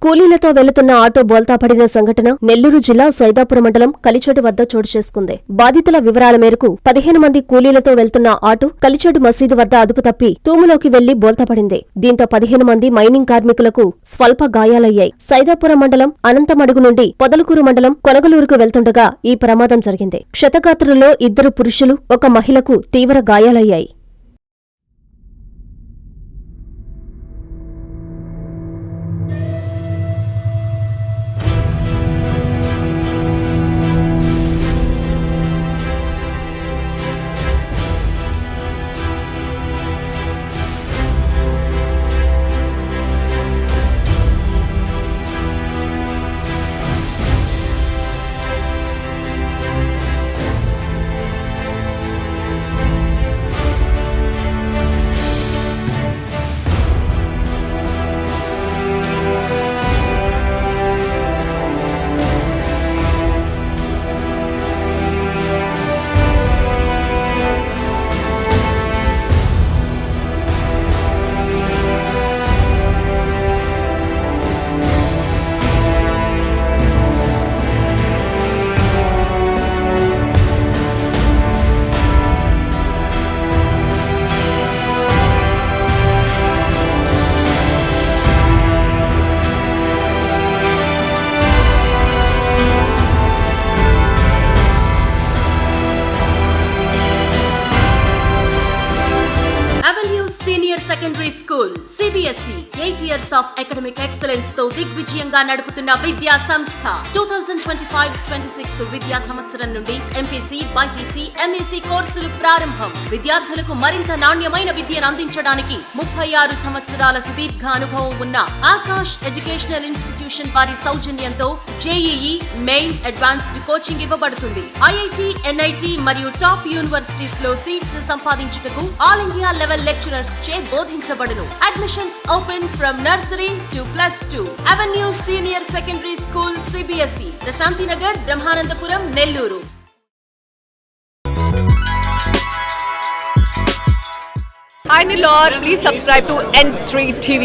కూలీలతో వెళుతున్న ఆటో బోల్తా పడిన సంఘటన నెల్లూరు జిల్లా సైదాపురం మండలం కలిచెడు వద్ద చోటు చేసుకుంది. బాధితుల వివరాల మేరకు 15 మంది కూలీలతో వెళ్తున్న ఆటో కలిచెడు మసీదు వద్ద అదుపు తప్పి తూములోకి వెళ్లి బోల్తా పడింది. దీంతో 15 మంది మైనింగ్ కార్మికులకు స్వల్ప గాయాలయ్యాయి. సైదాపురం మండలం అనంతమడుగు నుండి పొదలకూరు మండలం కొనగలూరుకు వెళ్తుండగా ఈ ప్రమాదం జరిగింది. క్షతగాత్రుల్లో 2 పురుషులు, 1 మహిళకు తీవ్ర గాయాలయ్యాయి. Secondary school CBSE 8 years of academic excellence తో దిగ్విజయంగా నడుపుతున్న విద్యా సంస్థ 2025-26 విద్యా సంవత్సరం నుండి MPC, BPC, MEC కోర్సులు ప్రారంభం. విద్యార్థులకు మరింత నాణ్యమైన విద్యను అందించడానికి 36 సంవత్సరాల సుదీర్ఘ అనుభవం ఉన్న ఆకాష్ ఎడ్యుకేషనల్ ఇన్స్టిట్యూషన్ వారి సౌజన్యంతో JEE, మెయిన్, అడ్వాన్స్డ్ కోచింగ్ ఇవ్వబడుతుంది. IIT, NIT మరియు టాప్ యూనివర్సిటీస్ లో సీట్స్ సంపాదించుటకు ఆల్ ఇండియా లెవెల్ లెక్చరర్స్ చే బోధించబడును. Admissions open from nursery to +2. Avenue senior secondary school CBSE, Prashanti Nagar, Brahmanandapuram, Nellore. Hi Nilor, please subscribe to N3 TV.